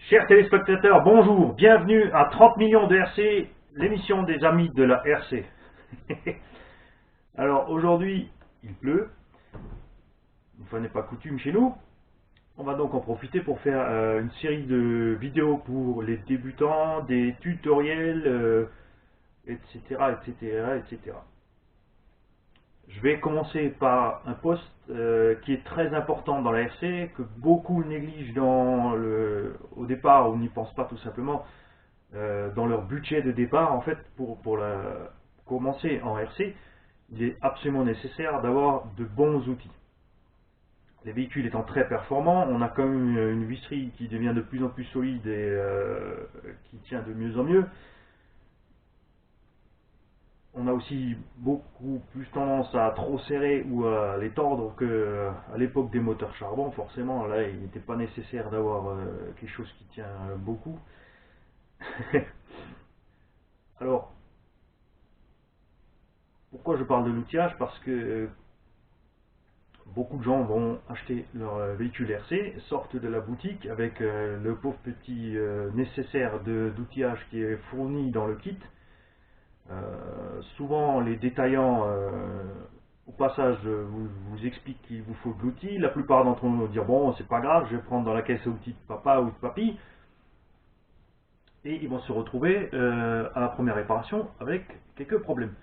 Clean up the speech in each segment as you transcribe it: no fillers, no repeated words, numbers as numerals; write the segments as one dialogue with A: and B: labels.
A: Chers téléspectateurs, bonjour, bienvenue à 30 millions de RC, l'émission des amis de la RC. Alors aujourd'hui, il pleut, une fois n'est pas coutume chez nous. On va donc en profiter pour faire une série de vidéos pour les débutants, des tutoriels, etc., etc., etc. Je vais commencer par un poste qui est très important dans la RC, que beaucoup négligent au départ ou n'y pensent pas tout simplement dans leur budget de départ. En fait, pour commencer en RC, il est absolument nécessaire d'avoir de bons outils. Les véhicules étant très performants, on a quand même une visserie qui devient de plus en plus solide et qui tient de mieux en mieux. On a aussi beaucoup plus tendance à trop serrer ou à les tordre qu'à l'époque des moteurs charbon. Forcément, là, il n'était pas nécessaire d'avoir quelque chose qui tient beaucoup. Alors, pourquoi je parle de l'outillage? Parce que beaucoup de gens vont acheter leur véhicule RC, sortent de la boutique avec le pauvre petit nécessaire d'outillage qui est fourni dans le kit. Souvent les détaillants au passage vous expliquent qu'il vous faut de l'outil. La plupart d'entre eux vont dire bon, c'est pas grave, je vais prendre dans la caisse à outils de papa ou de papy, et ils vont se retrouver à la première réparation avec quelques problèmes,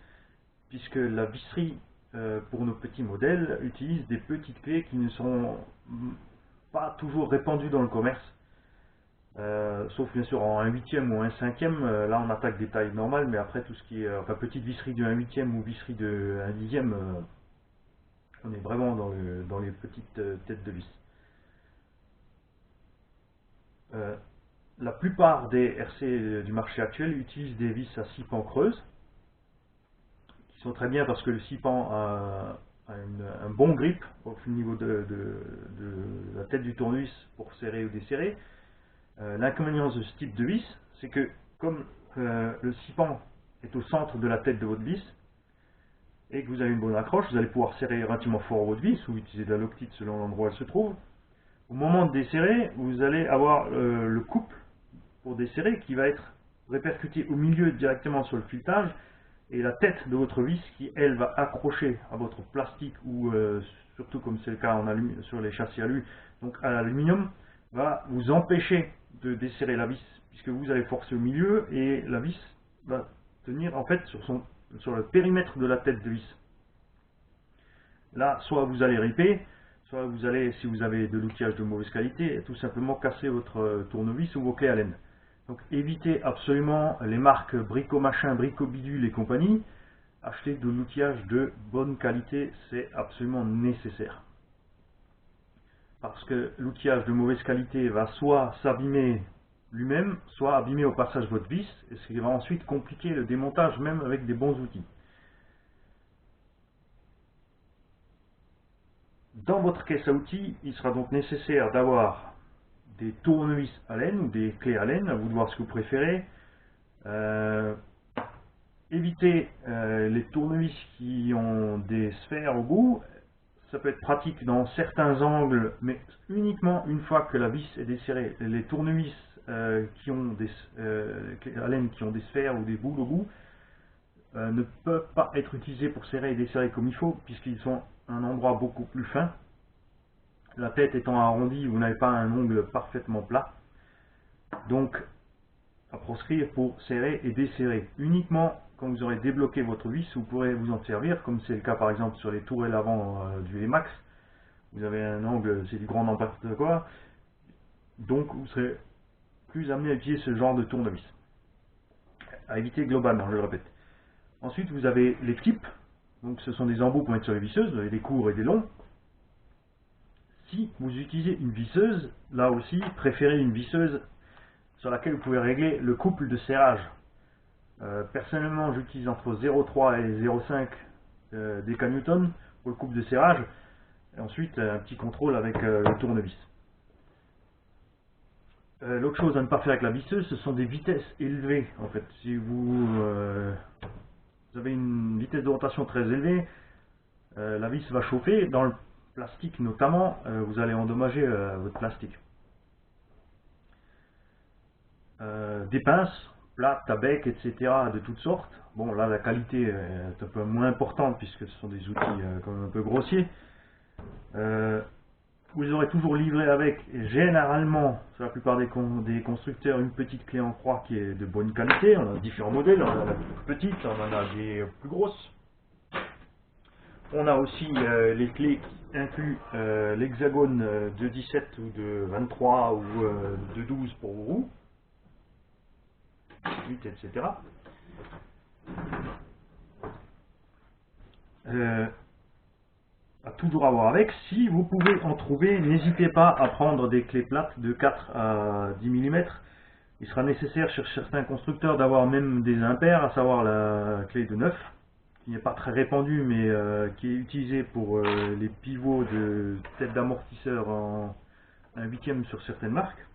A: puisque la visserie pour nos petits modèles utilise des petites clés qui ne sont pas toujours répandues dans le commerce. Sauf bien sûr en 1/8e ou 1/5e, là on attaque des tailles normales, mais après tout ce qui est petite visserie de 1/8e ou visserie de 1/10e, on est vraiment dans les petites têtes de vis. La plupart des RC du marché actuel utilisent des vis à 6 pans creuses, qui sont très bien parce que le 6 pans a un bon grip au niveau de la tête du tournevis pour serrer ou desserrer. L'inconvénient de ce type de vis, c'est que comme le 6 pans est au centre de la tête de votre vis, et que vous avez une bonne accroche, vous allez pouvoir serrer relativement fort votre vis, ou utiliser de la loctite selon l'endroit où elle se trouve. Au moment de desserrer, vous allez avoir le couple pour desserrer qui va être répercuté au milieu directement sur le filetage, et la tête de votre vis qui, elle, va accrocher à votre plastique, ou surtout comme c'est le cas sur les châssis alu, donc à l'aluminium, va vous empêcher de desserrer la vis, puisque vous allez forcer au milieu et la vis va tenir en fait sur le périmètre de la tête de vis. Là, soit vous allez riper, soit vous allez, si vous avez de l'outillage de mauvaise qualité, tout simplement casser votre tournevis ou vos clés Allen. Donc évitez absolument les marques Brico Machin, Brico Bidule et compagnie. Achetez de l'outillage de bonne qualité, c'est absolument nécessaire. Parce que l'outillage de mauvaise qualité va soit s'abîmer lui-même, soit abîmer au passage votre vis, et ce qui va ensuite compliquer le démontage même avec des bons outils. Dans votre caisse à outils, il sera donc nécessaire d'avoir des tournevis Allen ou des clés Allen, à vous de voir ce que vous préférez. Évitez les tournevis qui ont des sphères au bout. Ça peut être pratique dans certains angles, mais uniquement une fois que la vis est desserrée. Les tournevis qui ont des Allen qui ont des sphères ou des boules au bout ne peuvent pas être utilisés pour serrer et desserrer comme il faut, puisqu'ils sont à un endroit beaucoup plus fin. La tête étant arrondie, vous n'avez pas un ongle parfaitement plat. Donc, à proscrire pour serrer et desserrer. Uniquement quand vous aurez débloqué votre vis, vous pourrez vous en servir, comme c'est le cas par exemple sur les tourelles avant du VMAX. Vous avez un angle, c'est du grand n'importe quoi, donc vous serez plus amené à utiliser ce genre de tournevis. À éviter globalement, je le répète. Ensuite, vous avez les types, donc ce sont des embouts pour mettre sur les visseuses, vous avez des courts et des longs. Si vous utilisez une visseuse, là aussi, préférez une visseuse sur laquelle vous pouvez régler le couple de serrage. Personnellement, j'utilise entre 0,3 et 0,5 décanewtons pour le couple de serrage, et ensuite un petit contrôle avec le tournevis. L'autre chose à ne pas faire avec la visseuse, ce sont des vitesses élevées. En fait, si vous avez une vitesse de rotation très élevée, la vis va chauffer. Dans le plastique notamment, vous allez endommager votre plastique. des pinces, plates, à bec, etc. de toutes sortes. Bon, là, la qualité est un peu moins importante puisque ce sont des outils quand même un peu grossiers. Vous aurez toujours livré avec, généralement, sur la plupart des constructeurs, une petite clé en croix qui est de bonne qualité. On a différents modèles, on en a des plus petites, on en a des plus grosses. On a aussi les clés qui incluent l'hexagone de 17 ou de 23 ou de 12 pour vos roues, 8, etc. À toujours avoir avec. Si vous pouvez en trouver, n'hésitez pas à prendre des clés plates de 4 à 10 mm. Il sera nécessaire chez certains constructeurs d'avoir même des impairs, à savoir la clé de 9, qui n'est pas très répandue, mais qui est utilisée pour les pivots de tête d'amortisseur en 1/8 sur certaines marques.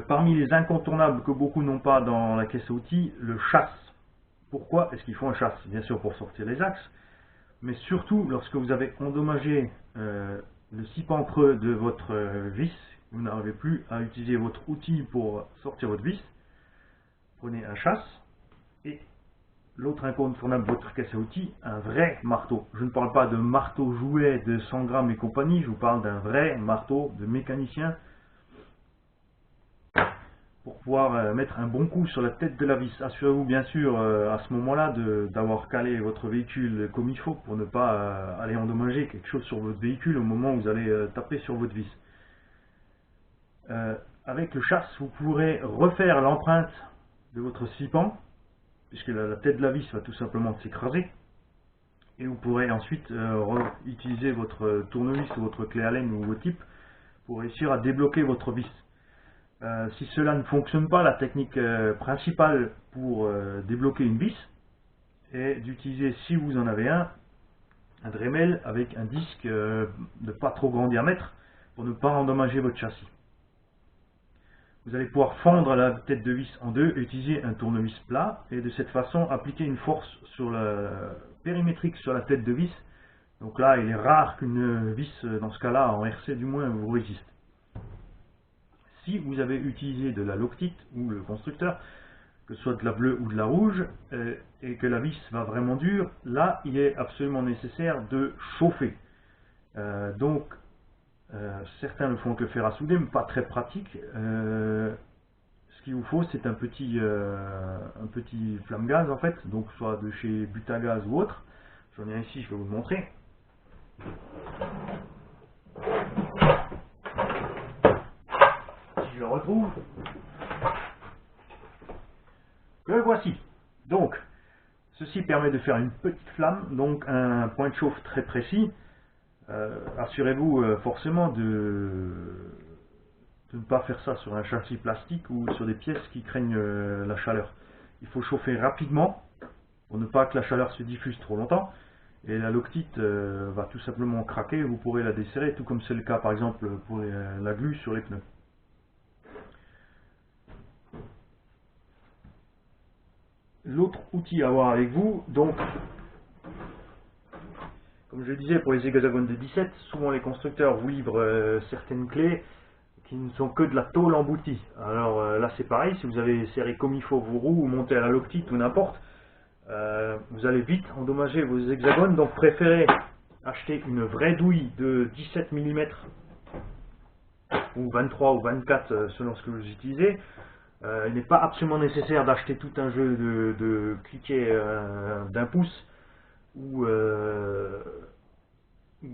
A: Parmi les incontournables que beaucoup n'ont pas dans la caisse à outils, le chasse. Pourquoi est-ce qu'il faut un chasse? Bien sûr pour sortir les axes, mais surtout lorsque vous avez endommagé le sipan creux de votre vis, vous n'arrivez plus à utiliser votre outil pour sortir votre vis. Prenez un chasse et l'autre incontournable de votre caisse à outils, un vrai marteau. Je ne parle pas de marteau jouet de 100 grammes et compagnie, je vous parle d'un vrai marteau de mécanicien pour pouvoir mettre un bon coup sur la tête de la vis. Assurez-vous bien sûr à ce moment-là d'avoir calé votre véhicule comme il faut pour ne pas aller endommager quelque chose sur votre véhicule au moment où vous allez taper sur votre vis. Avec le chasse, vous pourrez refaire l'empreinte de votre sipan, puisque la tête de la vis va tout simplement s'écraser. Et vous pourrez ensuite utiliser votre tournevis ou votre clé Allen ou votre type pour réussir à débloquer votre vis. Si cela ne fonctionne pas, la technique principale pour débloquer une vis est d'utiliser, si vous en avez un Dremel avec un disque de pas trop grand diamètre pour ne pas endommager votre châssis. Vous allez pouvoir fendre la tête de vis en deux et utiliser un tournevis plat et de cette façon appliquer une force sur le périmétrique sur la tête de vis. Donc là, il est rare qu'une vis, dans ce cas-là, en RC du moins, vous résiste. Si vous avez utilisé de la Loctite ou le constructeur, que ce soit de la bleue ou de la rouge, et que la vis va vraiment dure, là il est absolument nécessaire de chauffer. Certains le font que faire à souder, mais pas très pratique. Ce qu'il vous faut, c'est un petit flamme-gaz en fait, donc soit de chez Butagaz ou autre. J'en ai un ici, je vais vous le montrer. Je le retrouve. Le voici. Donc, ceci permet de faire une petite flamme, donc un point de chauffe très précis. Assurez-vous forcément de ne pas faire ça sur un châssis plastique ou sur des pièces qui craignent la chaleur. Il faut chauffer rapidement pour ne pas que la chaleur se diffuse trop longtemps. Et la Loctite va tout simplement craquer, vous pourrez la desserrer, tout comme c'est le cas par exemple pour la glu sur les pneus. L'autre outil à avoir avec vous, donc, comme je le disais, pour les hexagones de 17, souvent les constructeurs vous livrent certaines clés qui ne sont que de la tôle emboutie. Alors là c'est pareil, si vous avez serré comme il faut vos roues ou monté à la Loctite ou n'importe, vous allez vite endommager vos hexagones, donc préférez acheter une vraie douille de 17 mm ou 23 ou 24 selon ce que vous utilisez. Il n'est pas absolument nécessaire d'acheter tout un jeu de cliquet d'un pouce ou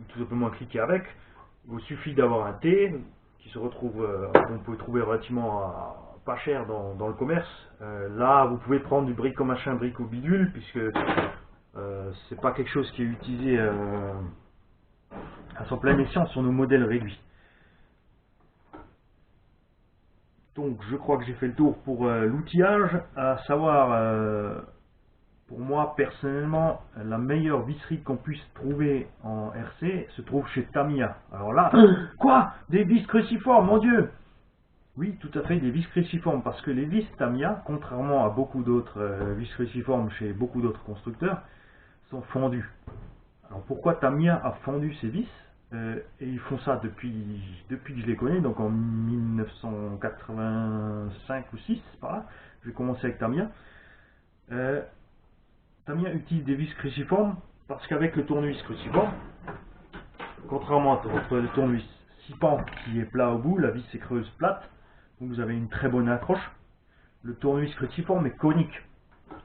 A: tout simplement cliquer avec. Il vous suffit d'avoir un T qui se retrouve, on peut trouver relativement pas cher dans le commerce. Là, vous pouvez prendre du brico-machin, brico-bidule, puisque c'est pas quelque chose qui est utilisé à son plein escient sur nos modèles réduits. Donc je crois que j'ai fait le tour pour l'outillage, à savoir pour moi personnellement la meilleure visserie qu'on puisse trouver en RC se trouve chez Tamiya. Alors là, quoi? Des vis cruciformes, mon Dieu! Oui, tout à fait, des vis cruciformes, parce que les vis Tamiya, contrairement à beaucoup d'autres vis cruciformes chez beaucoup d'autres constructeurs, sont fondues. Alors pourquoi Tamiya a fondu ses vis? Et ils font ça depuis que je les connais, donc en 1985 ou 6, par là. J'ai commencé avec Tamiya. Tamiya utilise des vis cruciformes parce qu'avec le tournevis cruciforme, contrairement à votre tournevis 6 pans qui est plat au bout, la vis est creuse plate, donc vous avez une très bonne accroche. Le tournevis cruciforme est conique.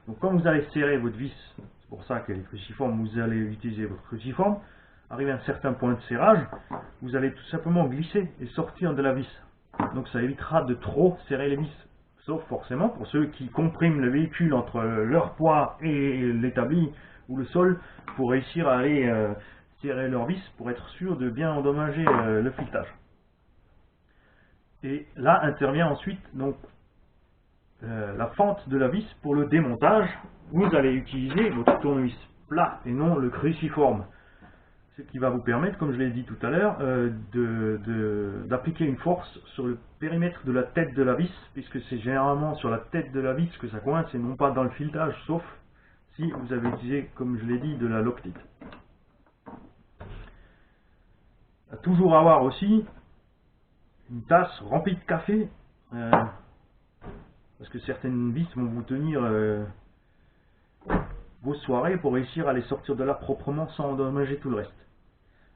A: Donc quand vous allez serrer votre vis, c'est pour ça qu'elle est cruciforme, vous allez utiliser votre cruciforme, arrivé à un certain point de serrage, vous allez tout simplement glisser et sortir de la vis. Donc ça évitera de trop serrer les vis. Sauf forcément pour ceux qui compriment le véhicule entre leur poids et l'établi ou le sol pour réussir à aller serrer leur vis pour être sûr de bien endommager le filetage. Et là intervient ensuite donc la fente de la vis pour le démontage. Vous allez utiliser votre tournevis plat et non le cruciforme. Ce qui va vous permettre, comme je l'ai dit tout à l'heure, d'appliquer une force sur le périmètre de la tête de la vis, puisque c'est généralement sur la tête de la vis que ça coince et non pas dans le filetage, sauf si vous avez utilisé, comme je l'ai dit, de la Loctite. Toujours avoir aussi une tasse remplie de café, parce que certaines vis vont vous tenir vos soirées pour réussir à les sortir de là proprement sans endommager tout le reste.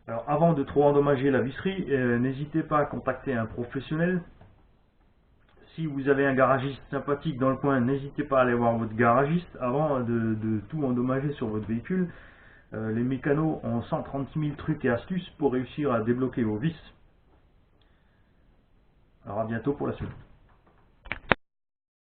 A: Alors avant de trop endommager la visserie, n'hésitez pas à contacter un professionnel. Si vous avez un garagiste sympathique dans le coin, n'hésitez pas à aller voir votre garagiste avant de tout endommager sur votre véhicule. Les mécanos ont 136 000 trucs et astuces pour réussir à débloquer vos vis. Alors à bientôt pour la suite.